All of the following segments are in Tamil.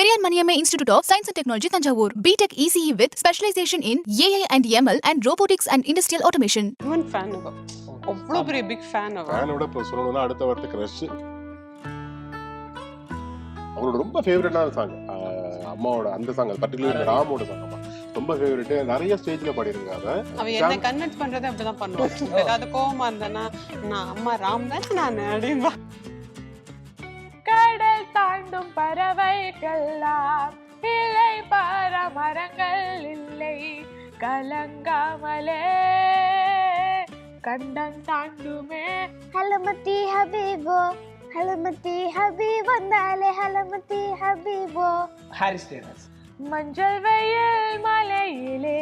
Periyar Maniamma Institute of Science and Technology, Tanjavur. BTech ECE with specialization in AI and ML and robotics and industrial automation. Human fan அவ அவ்வளோ பெரிய பிக் ஃபேன் அவ ஃபேனோட இப்போ சொல்லணும்னா அடுத்த வார்த்தை கிரஷ். அவரோட ரொம்ப ஃபேவரட்டான சாங் அம்மாவோட அந்த சாங், பர்டிகுலர் ராமோட சாங் ரொம்ப ஃபேவரட். நிறைய ஸ்டேஜ்ல பாடிருக்காங்க. அவ என்ன கன்வின்ஸ் பண்றதை அப்படிதான் பண்ணுவான். ஏதாவது கோவமா இருந்தனா நான் அம்மா ராம் தான் நான் அப்படின்பா. கடல் தாண்டும் பறவைகள்லாம் இல்லை, பார மரங்கள் இல்லை, கலங்காமலே கண்டம் தாண்டுமே. ஹலமதி ஹபீபோ ஹலமதி ஹபீப் வந்தாலே ஹலமதி ஹபீபோ. ஹாரிஸ் டேனஸ். மஞ்சள் வெயில் மலையிலே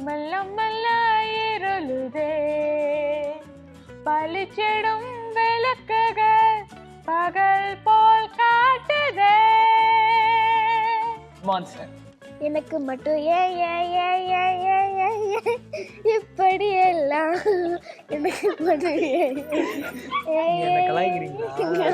மெல்ல மெல்ல இருளுதே, பளிச்சிடும் விளக்குகள் பகல் போல் காட்டுதே. மான்ஸ்டர். எனக்கு மட்டும் ஏ ஏ ஏ ஏ ஏ ஏ ஏ இப்படி எல்லாம் எனக்கு மட்டும் ஏ ஏ என்ன கலாய்க்கிறீங்களா?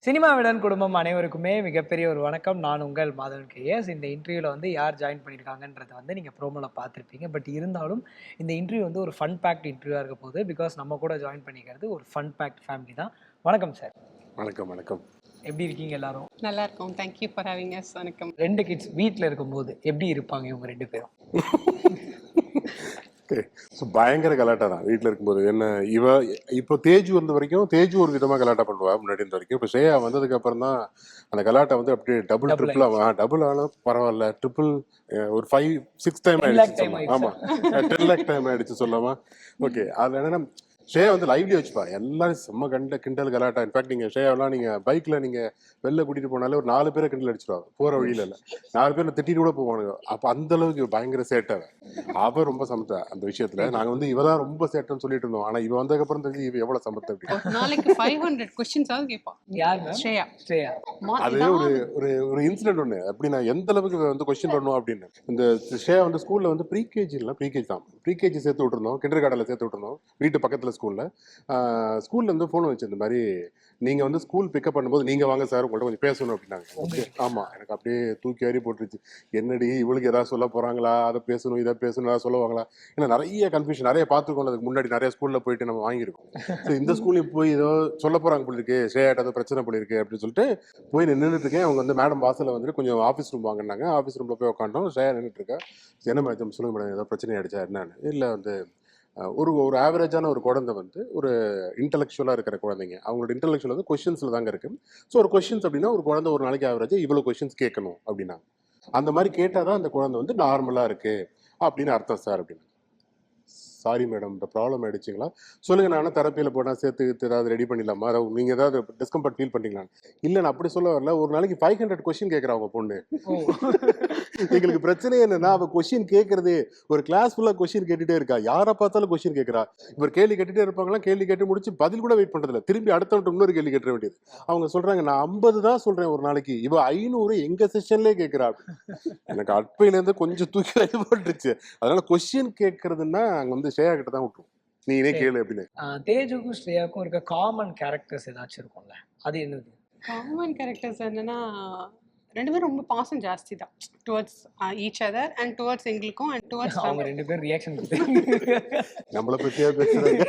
சினிமா விடன் குடும்பம் அனைவருக்குமே மிகப்பெரிய ஒரு வணக்கம். நான் உங்கள் மாதவன் கேஎஸ். இந்த இன்டர்வியூவில் வந்து யார் ஜாயின் பண்ணியிருக்காங்கன்றதை வந்து நீங்கள் ப்ரோமோவில் பார்த்துருப்பீங்க. பட் இருந்தாலும் இந்த இன்டர்வியூ வந்து ஒரு ஃபன் பேக்ட் இன்டர்வியூவாக இருக்க போகுது. பிகாஸ் நம்ம கூட ஜாயின் பண்ணிக்கிறது ஒரு ஃபன் பேக்ட் ஃபேமிலி தான். வணக்கம் சார். வணக்கம். வணக்கம். எப்படி இருக்கீங்க எல்லாரும்? நல்லா இருக்கும். Thank you for having as. வணக்கம். 2 கிட்ஸ் வீட்டில் இருக்கும்போது எப்படி இருப்பாங்க இவங்க 2 பேரும்? ஸோ பயங்கர கலாட்டா தான் வீட்டில் இருக்கும்போது. என்ன இப்போ தேஜு வந்த வரைக்கும் தேஜு ஒரு விதமாக கலாட்டா பண்ணுவா முன்னாடி இருந்த வரைக்கும். இப்போ ஸ்ரேயா வந்ததுக்கு அப்புறம் தான் அந்த கலாட்டா வந்து அப்படியே டபுள் ட்ரிபிள் ஆனாலும் பரவாயில்ல, ட்ரிபிள் ஒரு 5-6 டைம் ஆயிடுச்சு. ஆமாம், 10 lakh டைம் ஆயிடுச்சு சொல்லாமா. ஓகே, அதில் என்னன்னா ஷேயா வந்து லைவ்லி வச்சுப்பா எல்லாரும் செம்ம கிண்டல் கலாட்டா. இன்ஃபேக்ட் நீங்கள் ஷேயாவெல்லாம் நீங்கள் பைக்கில் நீங்கள் வெளில கூட்டிகிட்டு போனாலே ஒரு 4 பேரை கிண்டல் அடிச்சிடுவாங்க போகிற வழியில. இல்லை 4 பேர் திட்டிட்டு கூட போவானுங்க. அப்போ அந்த அளவுக்கு பயங்கர சேட்டாவை அவ ரொம்ப சமத்தா அந்த விஷயத்துல. நாங்கள் வந்து இவ தான் ரொம்ப சேட்டன்னு சொல்லிட்டு இருந்தோம். ஆனால் இவ வந்ததுக்கப்புறம் தெரிஞ்சு இவ எவ்வளோ சமத்தை அப்படி. நாளைக்கு 500 கொஸ்டின்ஸ் ஆகுது கேட்பான். யார்? ஸ்ரேயா. ஸ்ரேயா. அது ஒரு இன்சிடென்ட் ஒன்று. அப்படின்னா எந்த அளவுக்கு வந்து கொஸ்டின் பண்ணணும் அப்படின்னு. இந்த ஸ்ரேயா வந்து ஸ்கூல்ல வந்து ப்ரீகேஜி தான் ப்ரீகேஜி சேர்த்து விட்டுருந்தோம், கிண்டர் கார்டனில் சேர்த்து விட்டுருந்தோம் வீட்டு பக்கத்தில் ஸ்கூல்ல இருந்து ஃபோன் வச்சு இந்த மாதிரி நீங்க வந்து ஸ்கூல் பிக்கப் பண்ணும்போது நீங்க வாங்க சார் உங்கள்ட்ட கொஞ்சம் பேசணும் அப்படின்னாங்க. ஓகே, ஆமா, எனக்கு அப்படியே தூக்கி வாரி போட்டுருச்சு. என்னடி இவளுக்கு ஏதாவது சொல்ல போறாங்களா, அதை பேசணும் இதை பேசணும் ஏதாவது சொல்லுவாங்களா. ஏன்னா நிறைய கன்ஃபியூஷன் நிறைய பார்த்துருக்கோம். அதுக்கு முன்னாடி நிறைய ஸ்கூல்ல போயிட்டு நம்ம வாங்கியிருக்கோம். ஸோ இந்த ஸ்கூல்லையும் போய் ஏதோ சொல்ல போறாங்க போல இருக்கு, ஸ்ரேயாட்ட ஏதோ பிரச்சனை போல இருக்கு அப்படின்னு சொல்லிட்டு போய் நின்றுட்டு இருக்கேன். அவங்க வந்து மேடம் வாசல்ல வந்துட்டு கொஞ்சம் ஆஃபீஸ் ரூம் வாங்கினாங்க. ஆஃபீஸ் ரூம்ல போய் உட்காந்தோம். ஸ்ரேயா நின்றுட்டு இருக்கா. என்ன மேடம் சொல்லுங்க மேடம், ஏதோ பிரச்சனை ஆயிடுச்சா என்னன்னு. இல்லை வந்து ஒரு ஆவரேஜான ஒரு குழந்தை வந்து ஒரு இன்டெலெக்சுவலாக இருக்கிற குழந்தைங்க, அவங்களோட இன்டெலெக்சுவல் வந்து கொஸ்டின்ஸில் தாங்க இருக்குது. ஸோ ஒரு கொஸ்டின்ஸ் அப்படின்னா ஒரு குழந்தை ஒரு நாளைக்கு ஆவரேஜாக இவ்வளோ கொஸ்டின்ஸ் கேட்கணும் அப்படின்னா அந்த மாதிரி கேட்டால் தான் அந்த குழந்தை வந்து நார்மலாக இருக்குது அப்படின்னு அர்த்தம் சார் அப்படின்னு. சாரி மேடம், இந்த ப்ராப்ளம் ஆயிடுச்சுங்களா, சொல்லுங்கள், நானும் தெரப்பியில் போனால் சேர்த்து ஏதாவது ரெடி பண்ணிடலாமா, அதாவது நீங்கள் ஏதாவது டிஸ்கம்ஃபர்ட் ஃபீல் பண்ணிக்கலாம். இல்லை, நான் அப்படி சொல்ல வரல. ஒரு நாளைக்கு 500 கொஸ்டின் கேட்குறா அவங்க பொண்ணு. எங்களுக்கு பிரச்சனை என்னன்னா அவள் கொஸ்டின் கேட்கறது ஒரு கிளாஸ் ஃபுல்லாக கொஸ்டின் கேட்டுகிட்டே இருக்கா. யாரை பார்த்தாலும் கொஸ்டின் கேட்குறா. இவர் கேள்வி கேட்டுகிட்டே இருப்பாங்களாம், கேள்வி கேட்டு முடிச்சு பதில் கூட வெயிட் பண்ணுறதில்ல, திரும்பி அடுத்தவன்ட்டு இன்னொரு கேள்வி கேட்டுற வேண்டியது. அவங்க சொல்கிறாங்க நான் 50 தான் சொல்கிறேன் ஒரு நாளைக்கு, இவ 500 எங்கள் செஷன்லேயே கேட்குறா. எனக்கு அட்பையிலேருந்து கொஞ்சம் தூக்கி வாரி போட்டுருச்சு. அதனால கொஸ்டின் கேட்கறதுன்னா அங்கே வந்து ஸ்ரேயா கிட்ட தான் விட்டுரும், நீனே கேளு அப்படின்னு. தேஜுக்கும் ஸ்ரேயாக்கும் இருக்க காமன் கேரக்டர்ஸ் ஏதாச்சும் இருக்கும்ல, அது என்னது? காமன் கேரக்டர்ஸ் என்னன்னா 2 பேரும் ரொம்ப பாசம் ஜாஸ்தி தான் towards each other and towards எங்களுக்கும் அண்ட் டுவர்ட்ஸ் அவங்க 2 பேரும் ரியாக்ஷன் நம்மளை பற்றியா பேசுறாங்க.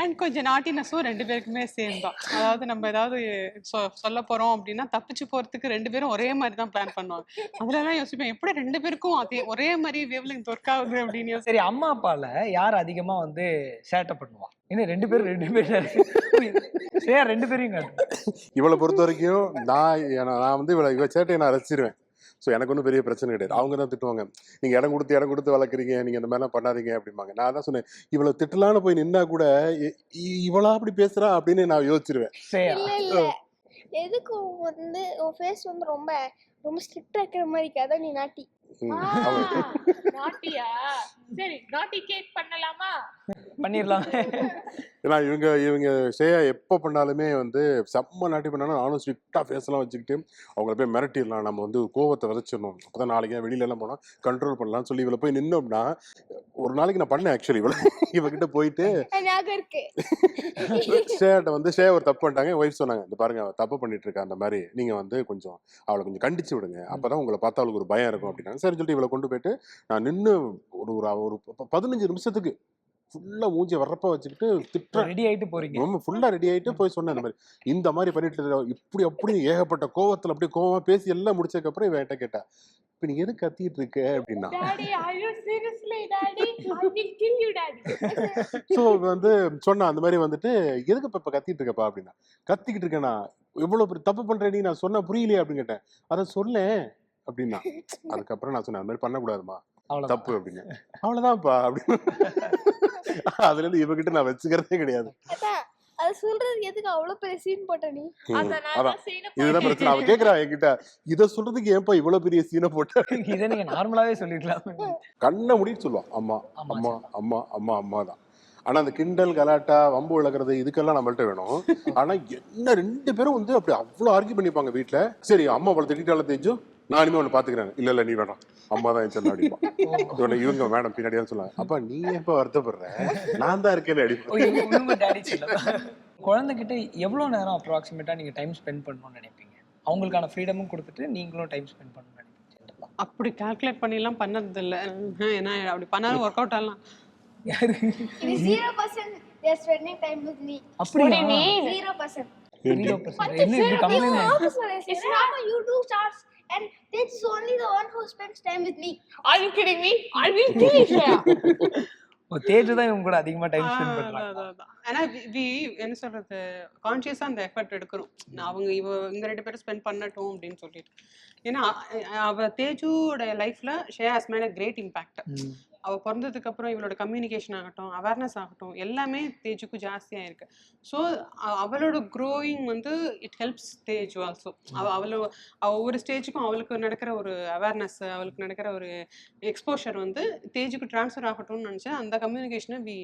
அண்ட் கொஞ்சம் நாட்டினஸும் 2 பேருக்குமே சேம் தான். அதாவது நம்ம ஏதாவது சொல்ல போறோம் அப்படின்னா தப்பிச்சு போறதுக்கு 2 பேரும் ஒரே மாதிரி தான் பிளான் பண்ணுவாங்க. அதுலலாம் யோசிப்பேன் எப்படி 2 பேருக்கும் அதே ஒரே மாதிரி வேவ்லெங்த் ஒர்க் ஆகுது அப்படின்னு. சரி, அம்மா அப்பால யார் அதிகமா வந்து சேட்டை பண்ணுவா? இன்னும் 2 பேரும் ஸ்ரேயா 2 பேரையும் காட்டு. இவளை பொறுத்த வரைக்கும் நான் வந்து இவ சேட்டையை நான் ரசிச்சிருவேன். ஸோ எனக்கு ஒன்றும் பெரிய பிரச்சனை கிடையாது. அவங்க தான் திட்டுவாங்க, நீங்கள் இடம் கொடுத்து வளர்க்குறீங்க, நீங்கள் இந்த மாதிரிலாம் பண்ணாதீங்க அப்படிம்பாங்க. நான் தான் சொன்னேன், இவளை திட்டலான்னு போய் நின்னா கூட இவளா அப்படி பேசுறா அப்படின்னு நான் யோசிச்சிருவேன். எதுக்கு வந்து உன் ஃபேஸ் வந்து ரொம்ப ரொம்ப ஸ்ட்ரிக்டா இருக்கிற மாதிரி இருக்காத, நீ நாட்டி. நாட்டியா? சரி, நாட்டி கேக் பண்ணலாமா? பண்ணிடலாம். ஏன்னா இவங்க ஸ்ரேயா எப்போ பண்ணாலுமே வந்து செம்ம நாட்டி பண்ணாலும் நானும் ஸ்ட்ரிக்டாக ஃபேஸ்லாம் வச்சுக்கிட்டு அவங்கள போய் மிரட்டிடலாம், நம்ம வந்து கோவத்தை விதைச்சிடணும், அப்போ தான் நாளைக்கு வெளியிலலாம் போனால் கண்ட்ரோல் பண்ணலாம்னு சொல்லி இவளை போய் நின்னோம்னா, ஒரு நாளைக்கு நான் பண்ணேன் ஆக்சுவலி இவகிட்ட போயிட்டு ஞாபகம் இருக்கு. ஸ்ரேயாட்ட வந்து ஸ்ரேயா ஒரு தப்பு பண்ணிட்டாங்க. ஒய்ஃப் சொன்னாங்க, இந்த பாருங்க அவ தப்பு பண்ணிட்டு இருக்கா, அந்த மாதிரி நீங்க வந்து கொஞ்சம் அவளை கொஞ்சம் கண்டிச்சு விடுங்க, அப்பதான் உங்களை பார்த்தா அவளுக்கு ஒரு பயம் இருக்கும் அப்படின்னாங்க. சரி சொல்லிட்டு இவளை கொண்டு போயிட்டு நான் நின்று ஒரு ஒரு 15 நிமிஷத்துக்கு ஃபுல்லா மூஞ்சி வர்றப்ப வச்சுக்கிட்டு திட்டுறேன். ரெடி ஆயிட்டு போறீங்க. ஃபுல்லா ரெடி ஆயிட்டு போய் சொன்னேன், இந்த மாதிரி பண்ணிட்டு இருக்க, இப்படி அப்படி ஏகப்பட்ட கோவத்துல அப்படியே கோவமா பேசி எல்லாம் முடிச்சதுக்கு அப்புறம் இவன் என்கிட்ட கேட்டா, இப்ப நீ எது கத்திட்டு இருக்க அப்படின்னா. Daddy, are you seriously, Daddy? I will kill you, Daddy. So வந்து சொன்னா அந்த மாதிரி வந்துட்டு, எதுக்கு இப்ப கத்திட்டு இருக்கப்பா அப்படின்னா. கத்திக்கிட்டு இருக்கேனா, எவ்வளவு பெரிய தப்பு பண்ற நீ, நான் சொன்னா புரியலையே அப்படின்னு கேட்டேன். அதை சொல்லேன் அப்படின்னா. அதுக்கப்புறம் நான் சொன்னேன், அது மாதிரி பண்ணக்கூடாதுமா, தப்பு அப்படின்னு. அவ்வளவுதான்ப்பா அப்படின்னு. அதுல இருந்து இவகிட்ட நான் வச்சுக்கிறதே கிடையாது. அது சொல்றதுக்கு எதுக்கு அவ்வளவு பெரிய சீன் போட்ட நீ? அதான் இதுதான் பிரச்சனை. அவ கேக்குறா என்கிட்ட, இத சொல்றதுக்கு ஏன்பா இவ்வளவு பெரிய சீனை போட்ட? இதை நீங்க நார்மலாவே சொல்லிருக்கலாம். கண்ணை மூடிட்டு சொல்லுவான், அம்மா அம்மா அம்மா அம்மா அம்மா தான். ஆனா அந்த கிண்டல் கலாட்டா வம்பு விளக்குறது இதுக்கெல்லாம் நம்மள்ட்ட வேணும். ஆனா என்ன 2 பேரும் வந்து அப்படி அவ்வளவு ஆர்கியூ பண்ணிப்பாங்க வீட்டுல. சரி அம்மா அவளை திட்டால தேய்ச்சோ, நான் இனிமே ஒண்ணு பாத்துக்கிறேன், இல்ல இல்ல நீ வேண்டாம், அம்மா தான் என் சொன்ன அடிப்பான். இவங்க மேடம் பின்னாடியா சொல்லுவாங்க, அப்பா நீ எப்ப வருத்தப்படுற, நான் தான் இருக்கேன்னு அடிப்பேன். குழந்தைகிட்ட எவ்வளவு நேரம் அப்ராக்சிமேட்டா நீங்க டைம் ஸ்பெண்ட் பண்ணணும்னு நினைப்பீங்க? அவங்களுக்கான ஃப்ரீடமும் கொடுத்துட்டு நீங்களும் டைம் ஸ்பெண்ட் பண்ணணும்னு நினைப்பீங்க? அப்படி கால்குலேட் பண்ணிலாம் பண்ணது இல்லை. ஏன்னா அப்படி பண்ணாலும் ஒர்க் அவுட் ஆகலாம். யாரு? 0% they are spending time with me. அப்படியா? 0%. 0%. என்ன இப்படி complaint? It's not you do stars and this is only the one who spends time with me. Are you kidding me? I will kill you, Shreya. Teju தான் இவங்க கூட அதிகமா டைம் ஸ்பெண்ட் பண்றாங்க. ஆனா என்ன சொல்றது, கான்சியஸா அந்த எஃபர்ட் எடுக்கணும். அவங்க இவங்க 2 பேரும் ஸ்பெண்ட் பண்ணட்டும் அப்படின்னு சொல்லிட்டு. ஏன்னா அவ தேஜுவோட லைஃப்ல Shreya has made a great impact. அவ பிறந்ததுக்கு அப்புறம் இவளோட கம்யூனிகேஷன் ஆகட்டும், அவேர்னஸ் ஆகட்டும், எல்லாமே தேஜுக்கு ஜாஸ்தியா இருக்கு. ஸோ அவளோட க்ரோயிங் வந்து இட் ஹெல்ப்ஸ் தேஜு ஆல்சோ. அவ ஒவ்வொரு ஸ்டேஜுக்கும் அவளுக்கு நடக்கிற ஒரு அவேர்னஸ், அவளுக்கு நடக்கிற ஒரு எக்ஸ்போஷர் வந்து தேஜுக்கு ட்ரான்ஸ்ஃபர் ஆகட்டும்னு நினைச்சேன். அந்த கம்யூனிகேஷனை வி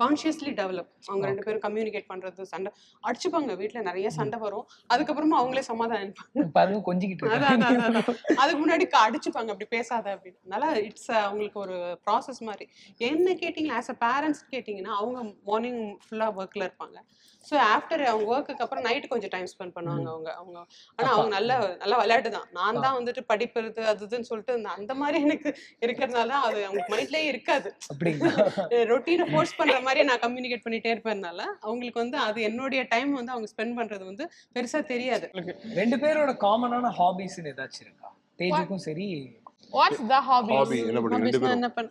கான்ஷியஸ்லி டெவலப். அவங்க 2 பேரும் கம்யூனிகேட் பண்றது, சண்டை அடிச்சுப்பாங்க, வீட்டுல நிறைய சண்டை வரும், அதுக்கப்புறமா அவங்களே சமாதானம் பாருங்க கொஞ்சிக்கிட்டு. அதுக்கு முன்னாடி அடிச்சுப்பாங்க அப்படி பேசாத அப்படின்னு. அதனால இட்ஸ் அவங்களுக்கு ஒரு ப்ராசஸ் மாதிரி. என்ன கேட்டிங்கன்னா ஆஸ் அ பேரண்ட்ஸ் கேட்டிங்கன்னா, அவங்க மார்னிங் ஃபுல்லாக ஒர்க்கில் இருப்பாங்க. ஸோ ஆஃப்டர் அவங்க ஒர்க்குக்கு அப்புறம் நைட்டு கொஞ்சம் டைம் ஸ்பெண்ட் பண்ணுவாங்க அவங்க. ஆனால் அவங்க நல்லா விளையாட்டு தான். நான் தான் வந்துட்டு படிப்புறது அதுன்னு சொல்லிட்டு அந்த மாதிரி எனக்கு இருக்கிறதுனால அது அவங்க மைண்ட்லேயே இருக்காது. ரொட்டீனை ஃபோர்ஸ் பண்ணுற மாதிரி நான் கம்யூனிகேட் பண்ணிட்டே இருப்பதுனால அவங்களுக்கு வந்து அது என்னுடைய டைம் வந்து அவங்க ஸ்பெண்ட் பண்ணுறது வந்து பெருசாக தெரியாது. 2 பேரோட காமனான ஹாபிஸ்ன்னு ஏதாச்சும் இருக்கா? தேஜுக்கும் சரி. What's the hobby? என்ன பண்ணுவீங்க? என்ன பண்ண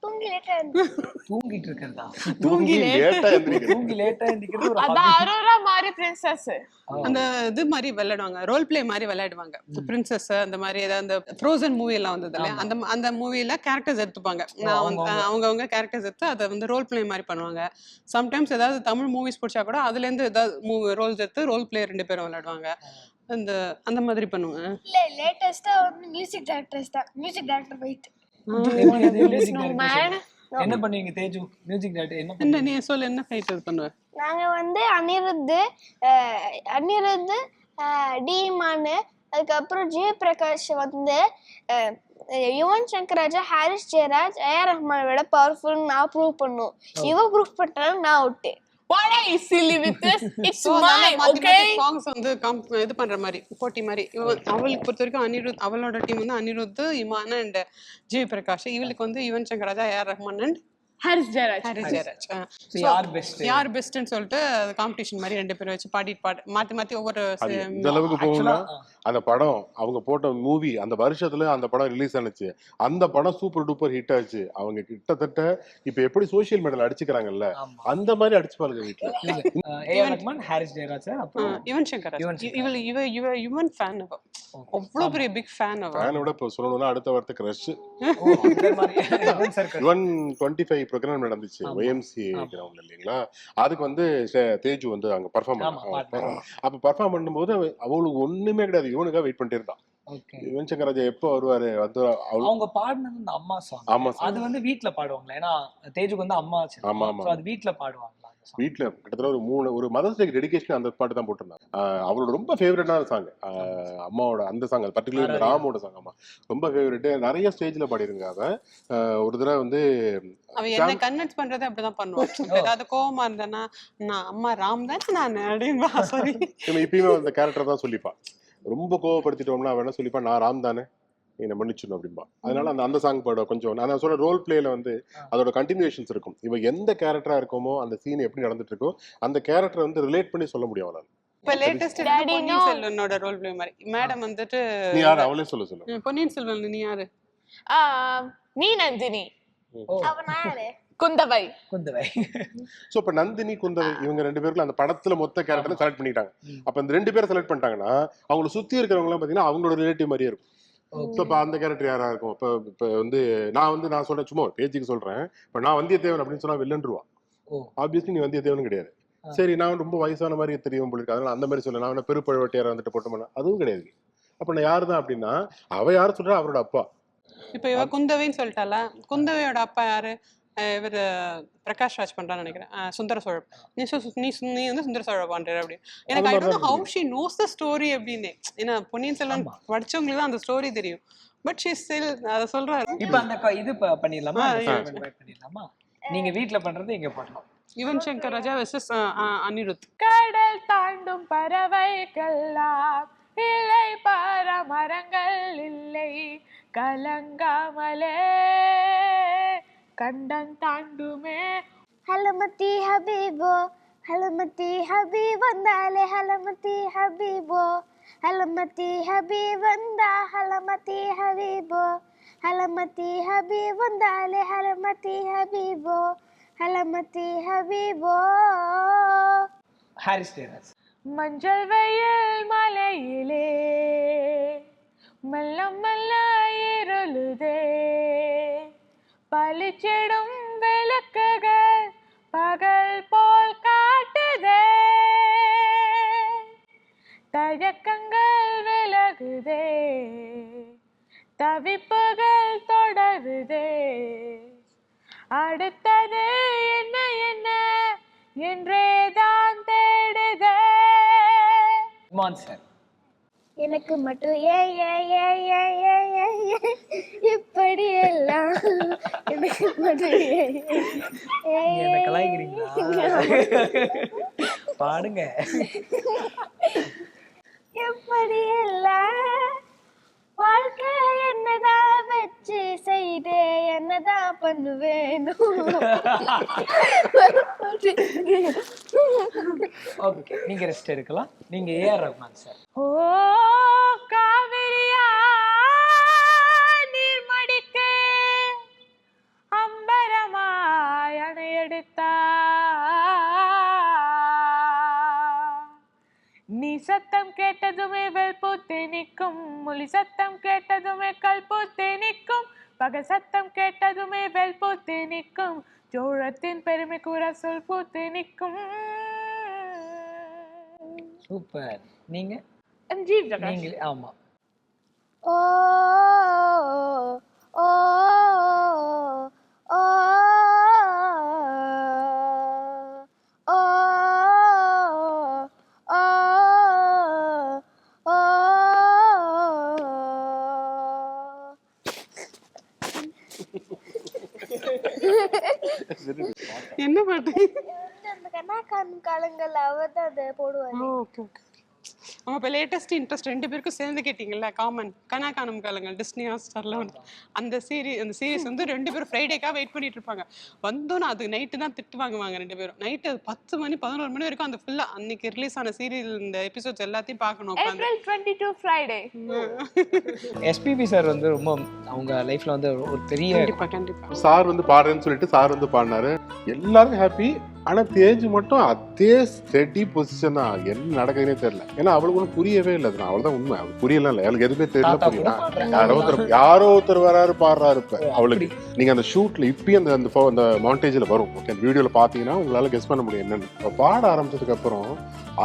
தூங்கிட்டு இருக்கிறதா? தூங்கி லேட்டா எந்திரிக்கிறது ஒரு அதான் அரோரா மாதிரி பிரின்சஸ். அந்த இது மாதிரி விளையாடுவாங்க, ரோல் பிளே மாதிரி விளையாடுவாங்க. பிரின்சஸ் அந்த மாதிரி ஏதாவது அந்த ஃப்ரோசன் மூவி எல்லாம் வந்தது இல்லையா, அந்த மூவில கேரக்டர்ஸ் எடுத்துப்பாங்க. நான் வந்து அவங்க கேரக்டர்ஸ் எடுத்து அதை வந்து ரோல் பிளே மாதிரி பண்ணுவாங்க. சம்டைம்ஸ் ஏதாவது தமிழ் மூவிஸ் பிடிச்சா கூட அதுல இருந்து ஏதாவது ரோல்ஸ் எடுத்து ரோல் பிளே 2 பேரும் விளையாடுவாங்க. அந்த மாதிரி பண்ணுவாங்க. இல்ல லேட்டஸ்டா வந்து மியூசிக் டைரக்டர் வெயிட். என்ன பண்ணுவீங்க தேஜு? மியூசிக் டைரக்டர் என்ன பண்ணுவீங்க? நீ சொல்ல என்ன ஃபைட் பண்ணுவ? நாங்க வந்து அனிருத் டீமான், அதுக்கப்புறம் ஜெயபிரகாஷ் வந்து யுவன் சங்கர் ராஜா, ஹாரிஸ் ஜெயராஜ், ஏஆர் ரஹ்மானை விட பவர்ஃபுல் நான் ப்ரூவ் பண்ணும். இவ ப்ரூவ் பண்றாங்க, நான் out. What are you silly with this? It's mine, okay? Songs வந்து இது பண்ற மாதிரி போட்டி மாதிரி. அவளுக்கு பொறுத்த வரைக்கும் அனிருத், அவளோட டீம் வந்து அனிருத், இமான் அண்ட் ஜெயபிரகாஷ். இவளுக்கு வந்து யுவன் சங்கர் ராஜா, ஏஆர் ரஹ்மான் அண்ட் ஹாரிஸ் ஜெயராஜ். யார் பெஸ்ட்னு சொல்லிட்டு காம்படிஷன் மாதிரி 2 பேரும் வச்சு மாத்தி ஒவ்வொரு இந்த அளவுக்கு போகும்னா அந்த படம் அவங்க போட்ட மூவி அந்த வருஷத்துல அந்த படம் ரிலீஸ் ஆனிச்சு. அந்த படம் சூப்பர் டூப்பர் ஹிட் ஆச்சு. அவங்க கிட்டத்தட்ட இப்ப எப்படி சோசியல் மீடியால அடிச்சுக்கிறாங்கல்ல, அந்த மாதிரி அடிச்சுப்பாங்க வீட்டுல. ஏஆர் ரஹ்மான், ஹாரிஸ் ஜெயராஜ், அப்புறம் யுவன் சங்கர் ராஜா. யுவன் ஃபேன் அவ, அவ்வளவு பெரிய பிக் ஃபேன் அவ. ஃபேனோட இப்ப சொல்லணும்னா அடுத்த வாரத்தை கிரஷ். யுவன் 25 ப்ரோக்ராம் நடந்துச்சு YMCA கிரவுண்ட் இல்லைங்களா, அதுக்கு வந்து தேஜு வந்து அங்க பர்ஃபார்ம் பண்ணாங்க. அப்ப பர்ஃபார்ம் பண்ணும்போது அவளுக்கு ஒண்ணுமே கிடையாது, இவனுக்காக வெயிட் பண்ணிட்டு இருந்தான். ஓகே. யுவன் சங்கர் ராஜா எப்போ வருவாரு வந்து அவங்க பாடினது இந்த அம்மா சாங். ஆமா song. அது வந்து வீட்ல பாடுவாங்களா? ஏன்னா தேஜுக்கு வந்து அம்மா ஆமா, சினிமா. ஆமா. சோ அது வீட்ல பாடுவாங்களா அந்த song? வீட்டுல கிட்டத்தட்ட ஒரு மதர்ஸ் டே டெடிகேஷன் அந்த பாட்டு தான் போட்டிருந்தாங்க. அவரோட ரொம்ப ஃபேவரட்டான சாங் அம்மாவோட அந்த சாங், பர்டிகுலர் இந்த ராமோட சாங். ஆமா, ரொம்ப ஃபேவரட். நிறைய ஸ்டேஜ்ல பாடிருங்க அவ. ஒரு தடவை வந்து அவ என்ன கன்வின்ஸ் பண்றதே அப்படிதான் பண்ணுவான். ஏதாவது கோவமா இருந்தேன்னா நான் அம்மா ராம் தான் நான் அப்படின்பா. சாரி, இப்பயுமே அந்த கேரக்டர் தான் சொல்லிப்பா. ரொம்ப கோவப்படுத்திட்டோம்னா அவ என்ன சொல்லிப்பா, நான் ராம் தானே, என்ன மன்னிச்சிடணும் அப்படின்பா. அதனால அந்த சாங் பாட கொஞ்சம் நான் சொல்ற ரோல் பிளேல வந்து அதோட கண்டினியூஷன்ஸ் இருக்கும். இவ எந்த கேரக்டரா இருக்கோமோ அந்த சீன் எப்படி நடந்துட்டு இருக்கோ அந்த கேரக்டர் வந்து ரிலேட் பண்ணி சொல்ல முடியும் அவளால. இப்ப லேட்டஸ்ட் Daddy, பொன்னியின் no. செல்வனோட ரோல் பிளே மாதிரி மேடம் வந்துட்டு நீ யாரு அவளே சொல்லு. பொன்னியின் செல்வன் நீ யாரு? நீ நந்தினி, ஓ, அவன் யாரு? குந்தவை. குந்தவை. சோ இப்ப நந்தினி குந்தவை இவங்க 2 பேருக்குள்ள அந்த படத்துல மொத்த கேரக்டர் செலக்ட் பண்ணிட்டாங்க. அப்ப இந்த 2 பேரை செலக்ட் பண்ணிட்டாங்கன்னா அவங்கள சுத்தி இருக்கிறவங்க எல்லாம் பாத்தீங்கன்னா அவங்களோட ரிலேட்டிவ் மாதிரியே இருக்கும். ஸோ இப்போ அந்த கேரக்டர் யாரா இருக்கும்? இப்போ வந்து நான் சொல்றேன், சும்மா ஒரு பேச்சுக்கு சொல்றேன். இப்போ நான் வந்தியத்தேவன் அப்படின்னு சொன்னா வில்லன்றுவா. ஆப்வியஸ்லி நீ வந்தியத்தேவன் கிடையாது. சரி, நான் ரொம்ப வயசான மாதிரி தெரியும் உங்களுக்கு, அதனால அந்த மாதிரி சொல்ல நான் பெருப்பழவட்டியார வந்துட்டு போட்டோம்னா அதுவும் கிடையாது. அப்ப நான் யாரு தான் அப்படின்னா அவ யாரு சொல்றா, அவரோட அப்பா. இப்ப இவ குந்தவைன்னு சொல்லிட்டால, குந்தவையோட அப்பா யாரு? இவர் பிரகாஷ் ராஜ் பண்றான்னு நினைக்கிறேன். சுந்தர சோழன். நீ வந்து சுந்தர சோழ பண்ற அப்படி. எனக்கு I don't know how she knows the story அப்படின்னு. ஏன்னா பொன்னியின் செல்வன் படிச்சவங்களுக்கு தான் அந்த ஸ்டோரி தெரியும். பட் ஷி ஸ்டில் அத சொல்றாரு. இப்போ அந்த இது பண்ணிடலாமா? பண்ணிடலாமா? நீங்க வீட்ல பண்றது எங்க பண்ணலாம்? யுவன் சங்கர் ராஜா வெர்சஸ் அனிருத். கடல் தாண்டும் பறவைகள்லாம் இல்லை, மரங்கள் இல்லை, கலங்காமலே கண்டன் தாண்டுமே. ஹலமதி ஹபீபோ, ஹலமதி ஹபீப் வந்தாலே, ஹலமதி ஹபீபோ, ஹலமதி ஹபீப் வந்தா, ஹலமதி ஹபீபோ, ஹலமதி ஹபீப் வந்தாலே, ஹலமதி ஹபீபோ, ஹலமதி ஹபீபோ. ஹாரிஸ் ஜெயராஜ். மஞ்சள் வெயில் மலையிலே மெல்ல மெல்ல இருளுதே, பளிச்சிடும் விளக்குகள் பகல் போல் காட்டுதே, தயக்கங்கள் விலகுதே, தவிப்புகள் தொடருதே, அடுத்தது என்ன என்ன என்றேதான் தேடுதே. மான்ஸ்டர். எனக்கு மட்டும் இப்படி எல்லாம் எனக்கு மட்டும் என்ன கலாய்க்கிறீங்களா? பாடுங்க. எப்படி எல்லாம் வாழ்க்கை என்னதான் வச்சு செய்தே, என்னதான் பண்ணுவேணும். ஓகே, நீங்க ரெஸ்ட் எடுக்கலாம். நீங்க ஏஆர் ரஹ்மான் சார். ஓ காவிரியா நீர்மடிக்கு அம்பரமாய் அணையெடுத்தா, நீ சத்தம் கேட்டதுமே வெல் பூத்து நிற்கும், மொழி சத்தம் கேட்டதுமே கல் பூத்து நிற்கும், பகல் சத்தம் கேட்டதுமே வெல் பூத்து நிற்கும், ஜோழத்தின் பெருமை கூற சொல் பூத்து நிற்கும். சூப்பர். நீங்க ஜீவ் ஜகாஷ். நீங்களே. ஆமா. ஓ ஓ ஓ ஓ ஓ. என்ன பாட்டு? அந்த கண்ணாக்கான் காலங்கள் அவர் தான் அதை போடுவாரு. Okay okay. அவங்க இப்போ லேட்டஸ்ட் இன்ட்ரெஸ்ட் 2 பேருக்கும் சேர்ந்து கேட்டிங்கல்ல, காமன் கனா காணும் காலங்கள் டிஸ்னி ஹாட்ஸ்டார்ல வந்து அந்த சீரிஸ் வந்து 2 பேரும் ஃப்ரைடேக்காக வெயிட் பண்ணிட்டு இருப்பாங்க. வந்தோன்னா அது நைட்டு தான் திட்டு வாங்குவாங்க 2 பேரும். நைட்டு 10 மணி 11 மணி வரைக்கும் அந்த ஃபுல்லா அன்னைக்கு ரிலீஸ் ஆன சீரியல் இந்த எபிசோட்ஸ் எல்லாத்தையும் பார்க்கணும். April 22 Friday. எஸ்பிபி சார் வந்து ரொம்ப அவங்க லைஃப்ல வந்து ஒரு பெரிய கண்டிப்பா கண்டிப்பா. சார் வந்து பாடுறேன்னு சொல்லிட்டு சார் வந்து பாடினாரு, எல்லாரும் ஹாப்பி. ஆனா தேஜ் மட்டும் அதே ஸ்டெடி பொசிஷன் தான். என்ன நடக்குதுன்னே தெரியல. ஏன்னா அவளுக்கு ஒன்றும் புரியவே இல்லை. அவ்வளவுதான் உண்மை. அவளுக்கு புரியல இல்லை, அவளுக்கு எதுவுமே தெரியல. புரியல, யாரோ ஒருத்தர் வராரு பாடுறாரு. இப்ப அவளுக்கு நீங்க அந்த ஷூட்ல இப்பயும் அந்த மாண்டேஜ்ல வரும். ஓகே, அந்த வீடியோல பாத்தீங்கன்னா உங்களால கெஸ் பண்ண முடியும் என்னன்னு. பாட ஆரம்பிச்சதுக்கு அப்புறம்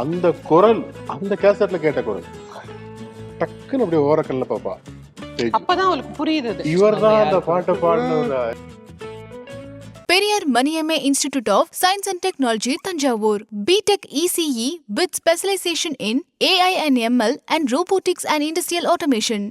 அந்த குரல், அந்த கேசட்ல கேட்ட குரல் டக்குன்னு அப்படியே ஓரக்கல்ல பாப்பா அப்பதான் அவளுக்கு புரியுது அது. இவர் தான் அந்த பாட்டை பாடினவர். Periyar Maniamme Institute of Science and Technology, Tanjavur. BTech ECE with specialization in AI and ML and robotics and industrial automation.